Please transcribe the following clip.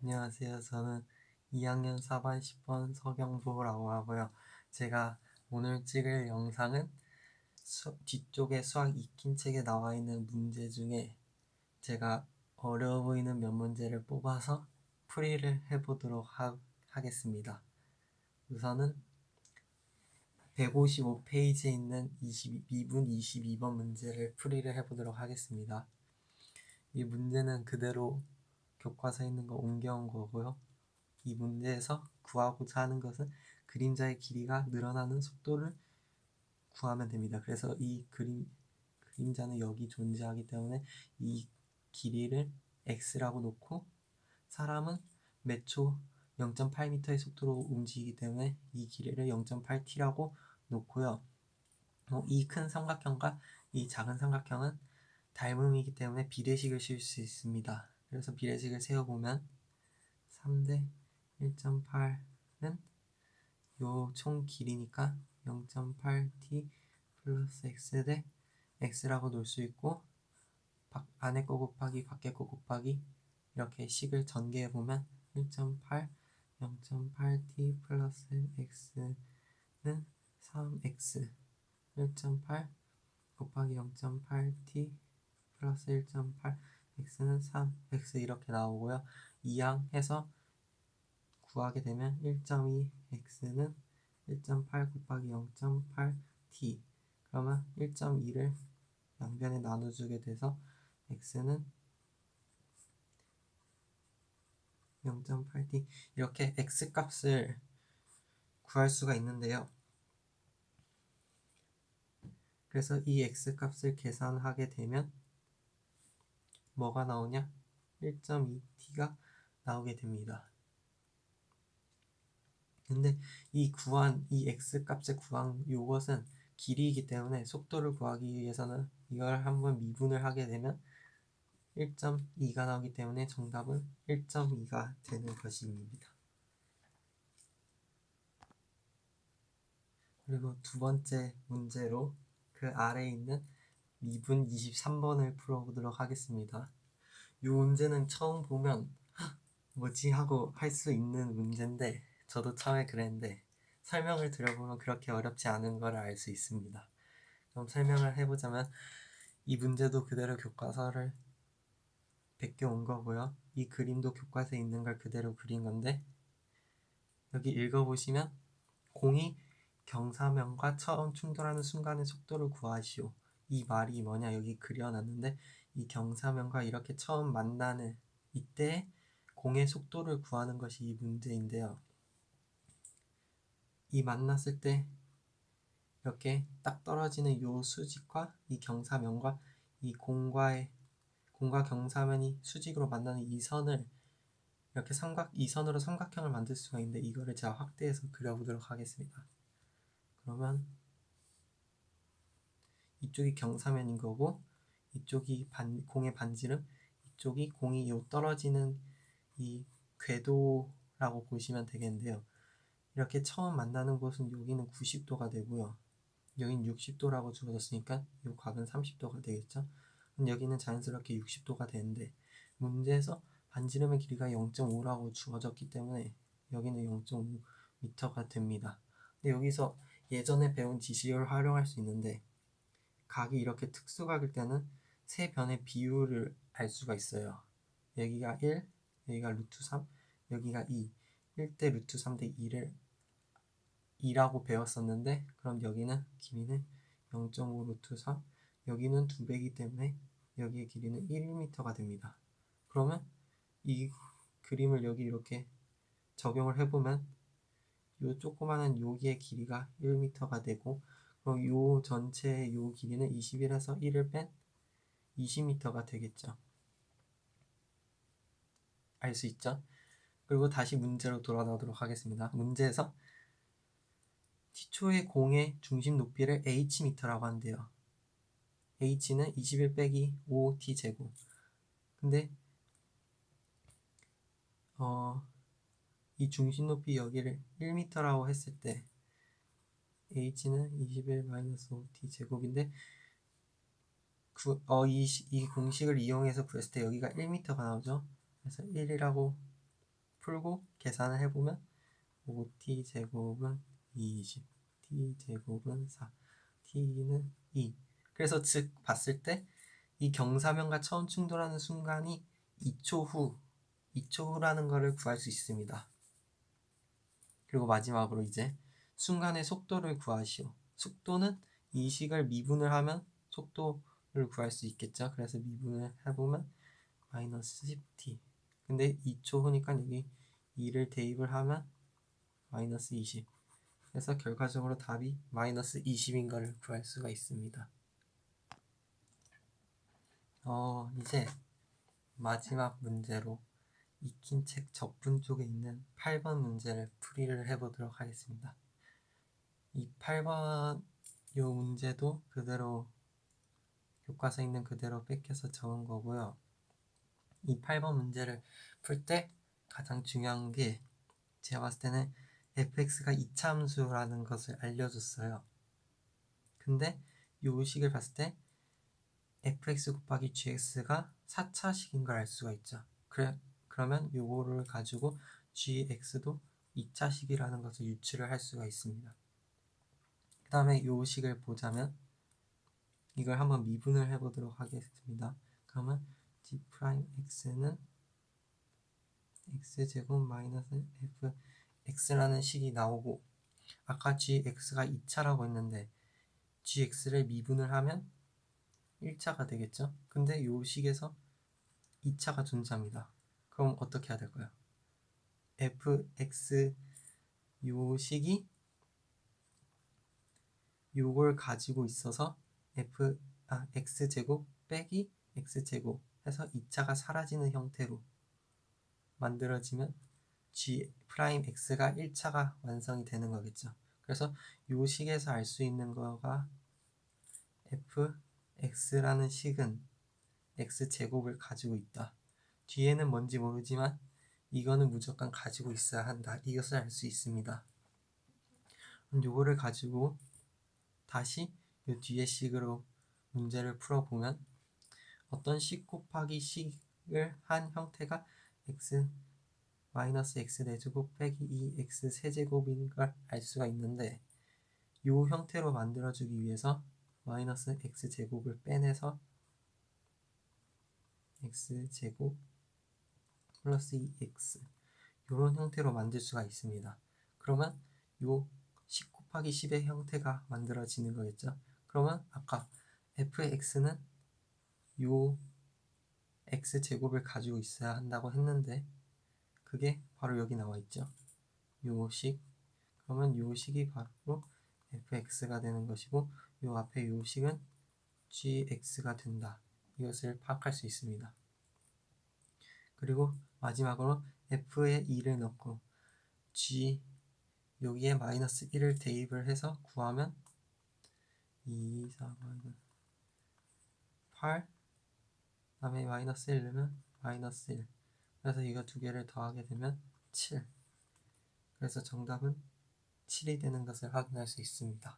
안녕하세요. 저는 2학년 4반 10번 서경보라고 하고요. 제가 오늘 찍을 영상은 뒤쪽에 수학 익힌 책에 나와 있는 문제 중에 제가 어려워 보이는 몇 문제를 뽑아서 풀이를 해보도록 하겠습니다. 우선은 155페이지에 있는 2분 22번 문제를 풀이를 해보도록 하겠습니다. 이 문제는 그대로 교과서에 있는 거 옮겨온 거고요. 이 문제에서 구하고자 하는 것은 그림자의 길이가 늘어나는 속도를 구하면 됩니다. 그래서 이 그림자는 여기 존재하기 때문에 이 길이를 x라고 놓고 사람은 몇 초 0.8m의 속도로 움직이기 때문에 이 길이를 0.8t라고 놓고요. 이 큰 삼각형과 이 작은 삼각형은 닮음이기 때문에 비례식을 씌울 수 있습니다. 그래서 비례식을 세워보면 3대 1.8은 요 총 길이니까 0.8t 플러스 x 대 x라고 놓을 수 있고 안에 거 곱하기 밖에 거 곱하기 이렇게 식을 전개해보면 1.8 0.8t 플러스 x는 3x 1.8 곱하기 0.8t 플러스 1.8 x는 3x 이렇게 나오고요. 이항해서 구하게 되면 1.2 x는 1.8 곱하기 0.8t 그러면 1.2를 양변에 나눠주게 돼서 x는 0.8t 이렇게 x값을 구할 수가 있는데요. 그래서 이 x값을 계산하게 되면 뭐가 나오냐? 1.2t가 나오게 됩니다. 근데 이 x값의 구한 요것은 길이이기 때문에 속도를 구하기 위해서는 이걸 한번 미분을 하게 되면 1.2가 나오기 때문에 정답은 1.2가 되는 것입니다. 그리고 두 번째 문제로 그 아래에 있는 미분 23번을 풀어보도록 하겠습니다. 이 문제는 처음 보면 뭐지 하고 할 수 있는 문제인데 저도 처음에 그랬는데 설명을 들어보면 그렇게 어렵지 않은 걸 알 수 있습니다. 그럼 설명을 해보자면 이 문제도 그대로 교과서를 베껴온 거고요. 이 그림도 교과서에 있는 걸 그대로 그린 건데 여기 읽어보시면 공이 경사면과 처음 충돌하는 순간의 속도를 구하시오. 이 말이 뭐냐 여기 그려놨는데 이 경사면과 이렇게 처음 만나는 이때 공의 속도를 구하는 것이 이 문제인데요. 이 만났을 때 이렇게 딱 떨어지는 요 수직과 이 경사면과 이 공과 경사면이 수직으로 만나는 이 선을 이렇게 이 선으로 삼각형을 만들 수가 있는데 이거를 제가 확대해서 그려보도록 하겠습니다. 그러면 이쪽이 경사면인 거고 이쪽이 공의 반지름, 이쪽이 공이 요 떨어지는 이 궤도라고 보시면 되겠는데요. 이렇게 처음 만나는 곳은 여기는 90도가 되고요. 여긴 60도라고 주어졌으니까 이 각은 30도가 되겠죠. 그럼 여기는 자연스럽게 60도가 되는데 문제에서 반지름의 길이가 0.5라고 주어졌기 때문에 여기는 0.5m가 됩니다. 근데 여기서 예전에 배운 지식을 활용할 수 있는데 각이 이렇게 특수각일 때는 세 변의 비율을 알 수가 있어요. 여기가 1, 여기가 루트 3, 여기가 2. 1대 루트 3대 2를 2라고 배웠었는데 그럼 여기는 길이는 0.5 루트 3 여기는 2배이기 때문에 여기의 길이는 1m가 됩니다. 그러면 이 그림을 여기 이렇게 적용을 해보면 요 조그마한 여기의 길이가 1m가 되고 그럼 요 전체의 요 길이는 21에서 1을 뺀 20m가 되겠죠. 알 수 있죠? 그리고 다시 문제로 돌아가도록 하겠습니다. 문제에서 T초의 공의 중심 높이를 hm라고 한대요. h는 21 빼기 5t 제곱. 근데 이 중심 높이 여기를 1m라고 했을 때 h는 21 마이너스 5t 제곱인데 이 공식을 이용해서 구했을 때 여기가 1m가 나오죠. 그래서 1이라고 풀고 계산을 해보면 5t제곱은 20, t제곱은 4, t는 2. 그래서 즉 봤을 때 이 경사면과 처음 충돌하는 순간이 2초 후라는 것을 구할 수 있습니다. 그리고 마지막으로 이제 순간의 속도를 구하시오. 속도는 이 식을 미분을 하면 속도를 구할 수 있겠죠. 그래서 미분을 해보면 마이너스 10t. 근데 2초 후니까 여기 2를 대입을 하면 마이너스 20. 그래서 결과적으로 답이 마이너스 20인 것을 구할 수가 있습니다. 이제 마지막 문제로 익힌 책 접근 쪽에 있는 8번 문제를 풀이를 해보도록 하겠습니다. 이 8번 이 문제도 그대로 교과서에 있는 그대로 뺏겨서 적은 거고요. 이 8번 문제를 풀 때 가장 중요한 게 제가 봤을 때는 fx가 이차함수라는 것을 알려줬어요. 근데 이 식을 봤을 때 fx 곱하기 gx가 4차식인 걸 알 수가 있죠. 그러면 요거를 가지고 gx도 2차식이라는 것을 유추를 할 수가 있습니다. 그 다음에 요 식을 보자면 이걸 한번 미분을 해보도록 하겠습니다. 그러면 g'x는 x제곱 마이너스 fx라는 식이 나오고 아까 gx가 2차라고 했는데 gx를 미분을 하면 1차가 되겠죠? 근데 요 식에서 2차가 존재합니다. 그럼 어떻게 해야 될까요? fx 요 식이 요걸 가지고 있어서 x제곱 빼기 x제곱 해서 2차가 사라지는 형태로 만들어지면 g'x가 1차가 완성이 되는 거겠죠. 그래서 요 식에서 알 수 있는 거가 fx라는 식은 x제곱을 가지고 있다. 뒤에는 뭔지 모르지만 이거는 무조건 가지고 있어야 한다. 이것을 알 수 있습니다. 요거를 가지고 다시 요 뒤에 식으로 문제를 풀어보면 어떤 식 곱하기 식을 한 형태가 x 마이너스 x 4제곱 빼기 2x 세제곱인 걸 알 수가 있는데 요 형태로 만들어주기 위해서 마이너스 x제곱을 빼내서 x제곱 플러스 2x 요런 형태로 만들 수가 있습니다. 그러면 요 10 곱하기 10의 형태가 만들어지는 거겠죠. 그러면 아까 fx는 요 x제곱을 가지고 있어야 한다고 했는데 그게 바로 여기 나와 있죠. 요 식. 그러면 요 식이 바로 fx가 되는 것이고 요 앞에 요 식은 gx가 된다. 이것을 파악할 수 있습니다. 그리고 마지막으로 f에 2를 넣고 g 여기에 마이너스 1을 대입을 해서 구하면 2, 4, 마이너스 8 다음에 마이너스 1 넣으면 마이너스 1 그래서 이거 두 개를 더하게 되면 7 그래서 정답은 7이 되는 것을 확인할 수 있습니다.